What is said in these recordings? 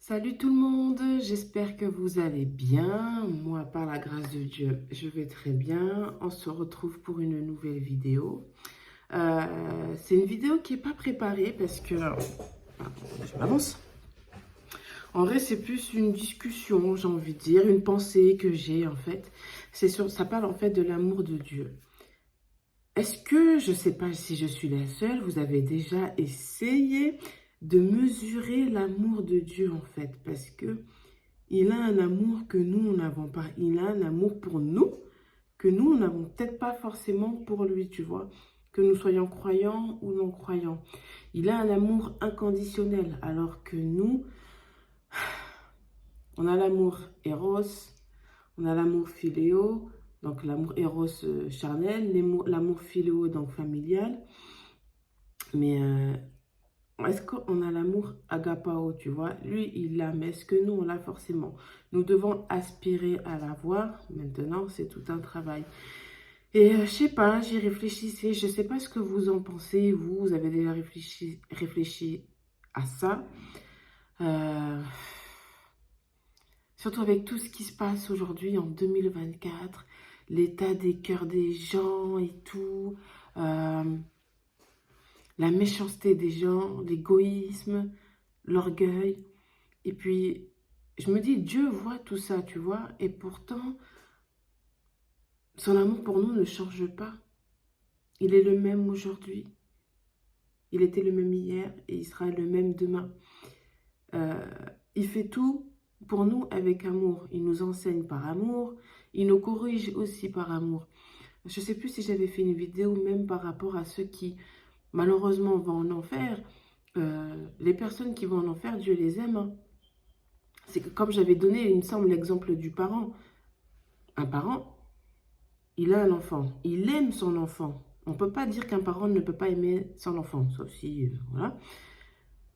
Salut tout le monde, j'espère que vous allez bien. Moi, par la grâce de Dieu, je vais très bien. On se retrouve pour une nouvelle vidéo. C'est une vidéo qui n'est pas préparée parce que... je m'avance. En vrai, c'est plus une discussion, j'ai envie de dire, une pensée que j'ai en fait. Ça parle en fait de l'amour de Dieu. Est-ce que, je ne sais pas si je suis la seule, vous avez déjà essayé de mesurer l'amour de Dieu en fait? Parce que il a un amour que nous, nous n'avons pas. Il a un amour pour nous que nous, nous n'avons peut-être pas forcément pour lui, tu vois. Que nous soyons croyants ou non croyants. Il a un amour inconditionnel, alors que nous, on a l'amour éros, on a l'amour philéo, donc l'amour éros charnel, l'amour philéo, donc familial. Mais est-ce qu'on a l'amour agapao, tu vois? Lui, il l'a, mais est-ce que nous, on l'a forcément? Nous devons aspirer à l'avoir. Maintenant, c'est tout un travail. Et je sais pas, j'y réfléchissais. Je sais pas ce que vous en pensez. Vous avez déjà réfléchi à ça. Euh, Surtout avec tout ce qui se passe aujourd'hui en 2024. L'état des cœurs des gens et tout. euh, la méchanceté des gens, l'égoïsme, l'orgueil. Et puis, je me dis, Dieu voit tout ça, tu vois, et pourtant, son amour pour nous ne change pas. Il est le même aujourd'hui, il était le même hier, et il sera le même demain. Euh, il fait tout pour nous avec amour. Il nous enseigne par amour, il nous corrige aussi par amour. Je ne sais plus si j'avais fait une vidéo même par rapport à ceux qui, malheureusement, vont en enfer. Les personnes qui vont en enfer, Dieu les aime, hein. C'est que comme j'avais donné, il me semble, l'exemple du parent. Un parent, il a un enfant. Il aime son enfant. On ne peut pas dire qu'un parent ne peut pas aimer son enfant. Sauf si, voilà.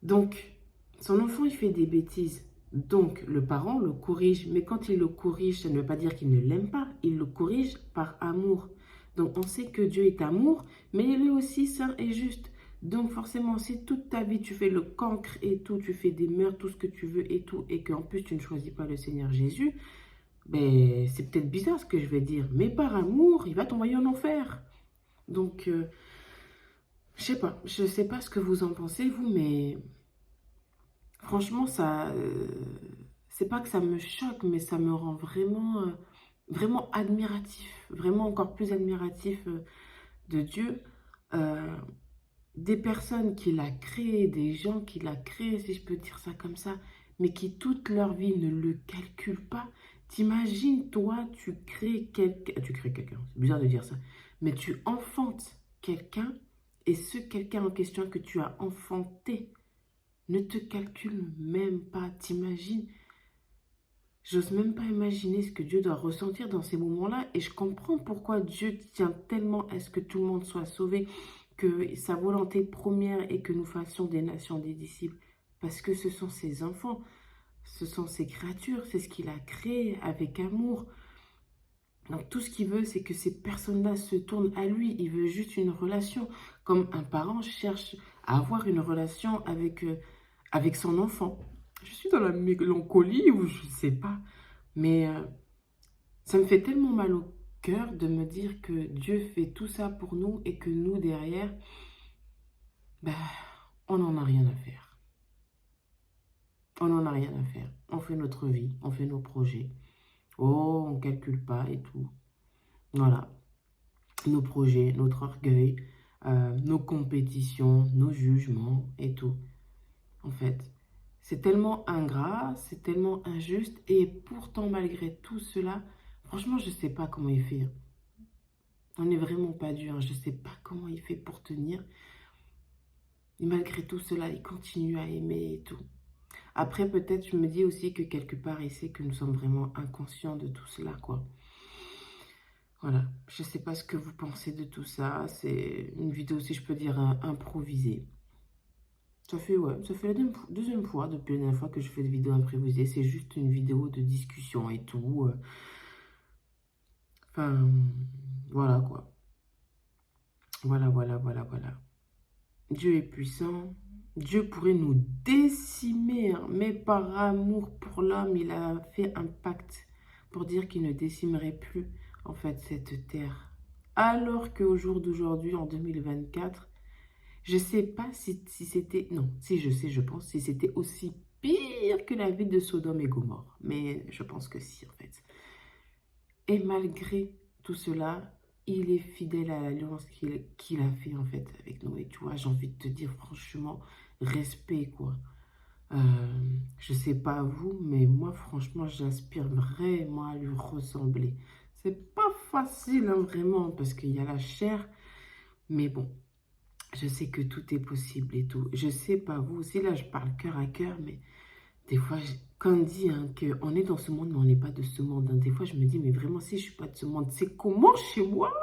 Donc, son enfant, il fait des bêtises. Donc, le parent le corrige. Mais quand il le corrige, ça ne veut pas dire qu'il ne l'aime pas. Il le corrige par amour. Donc, on sait que Dieu est amour, mais il est aussi saint et juste. Donc, forcément, si toute ta vie, tu fais le cancre et tout, tu fais des meurtres, tout ce que tu veux et tout, et qu'en plus, tu ne choisis pas le Seigneur Jésus, ben, c'est peut-être bizarre ce que je vais dire, mais par amour, il va t'envoyer en enfer. Donc, je sais pas ce que vous en pensez, vous, mais franchement, c'est pas que ça me choque, mais ça me rend vraiment, vraiment admiratif, vraiment encore plus admiratif de Dieu. Euh, des personnes qu'il a créées, des gens qu'il a créés, si je peux dire ça comme ça, mais qui toute leur vie ne le calculent pas. T'imagines, toi, tu crées quelqu'un, c'est bizarre de dire ça, mais tu enfantes quelqu'un et ce quelqu'un en question que tu as enfanté ne te calcule même pas. T'imagines? J'ose même pas imaginer ce que Dieu doit ressentir dans ces moments-là et je comprends pourquoi Dieu tient tellement à ce que tout le monde soit sauvé, que sa volonté première est que nous fassions des nations des disciples, parce que ce sont ses enfants, ce sont ses créatures, c'est ce qu'il a créé avec amour. Donc tout ce qu'il veut, c'est que ces personnes-là se tournent à lui. Il veut juste une relation, comme un parent cherche à avoir une relation avec son enfant. Je suis dans la mélancolie ou je ne sais pas, mais ça me fait tellement mal au cœur de me dire que Dieu fait tout ça pour nous et que nous, derrière, bah, on n'en a rien à faire. On n'en a rien à faire. On fait notre vie, on fait nos projets. Oh, on ne calcule pas et tout. Voilà. Nos projets, notre orgueil, nos compétitions, nos jugements et tout. En fait, c'est tellement ingrat, c'est tellement injuste. Et pourtant, malgré tout cela, franchement, je ne sais pas comment il fait. On n'est vraiment pas dur, hein. Je ne sais pas comment il fait pour tenir. Et malgré tout cela, il continue à aimer et tout. Après, peut-être, je me dis aussi que quelque part, il sait que nous sommes vraiment inconscients de tout cela, quoi. Voilà, je ne sais pas ce que vous pensez de tout ça. C'est une vidéo, si je peux dire, improvisée. Ça fait la deuxième fois depuis la dernière fois que je fais des vidéos improvisées. C'est juste une vidéo de discussion et tout. Enfin, voilà quoi. Voilà. Dieu est puissant. Dieu pourrait nous décimer, hein, mais par amour pour l'homme, il a fait un pacte pour dire qu'il ne décimerait plus, en fait, cette terre. Alors qu'au jour d'aujourd'hui, en 2024, je ne sais pas si c'était... Non, si je sais, je pense, si c'était aussi pire que la ville de Sodome et Gomorrhe. Mais je pense que si, en fait. Et malgré tout cela, il est fidèle à l'alliance qu'il a fait, en fait, avec nous. Et tu vois, j'ai envie de te dire, franchement, respect, quoi. Je sais pas vous, mais moi, franchement, j'aspire vraiment à lui ressembler. C'est pas facile, hein, vraiment, parce qu'il y a la chair. Mais bon, je sais que tout est possible et tout. Je sais pas vous aussi, là, je parle cœur à cœur, mais des fois, quand on dit hein, qu'on est dans ce monde, mais on n'est pas de ce monde, hein, des fois, je me dis, mais vraiment, si je suis pas de ce monde, c'est comment chez moi?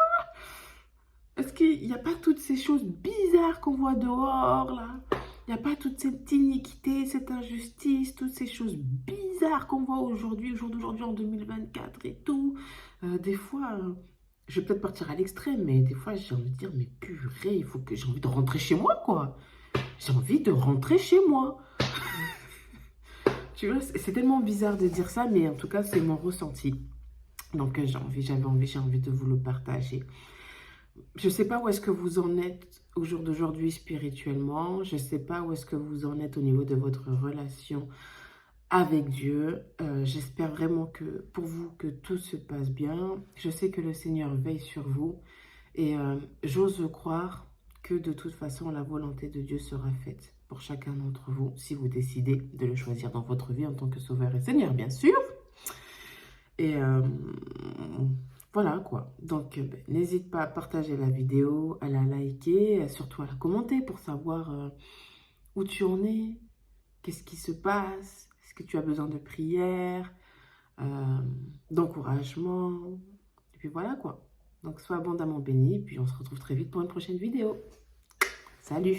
Est-ce qu'il n'y a pas toutes ces choses bizarres qu'on voit dehors, là? Il n'y a pas toute cette iniquité, cette injustice, toutes ces choses bizarres qu'on voit aujourd'hui, au jour d'aujourd'hui, en 2024 et tout. Des fois, je vais peut-être partir à l'extrême, mais des fois, j'ai envie de dire, mais purée, il faut que j'ai envie de rentrer chez moi, quoi. J'ai envie de rentrer chez moi. Tu vois, c'est tellement bizarre de dire ça, mais en tout cas, c'est mon ressenti. Donc, j'ai envie de vous le partager. Je ne sais pas où est-ce que vous en êtes au jour d'aujourd'hui spirituellement. Je ne sais pas où est-ce que vous en êtes au niveau de votre relation avec Dieu. J'espère vraiment que pour vous, que tout se passe bien. Je sais que le Seigneur veille sur vous. Et j'ose croire que de toute façon, la volonté de Dieu sera faite pour chacun d'entre vous, si vous décidez de le choisir dans votre vie en tant que Sauveur et Seigneur, bien sûr. Et voilà quoi. Donc, n'hésite pas à partager la vidéo, à la liker, surtout à la commenter pour savoir où tu en es, qu'est-ce qui se passe, est-ce que tu as besoin de prière, d'encouragement. Et puis voilà quoi. Donc, sois abondamment béni, puis on se retrouve très vite pour une prochaine vidéo. Salut!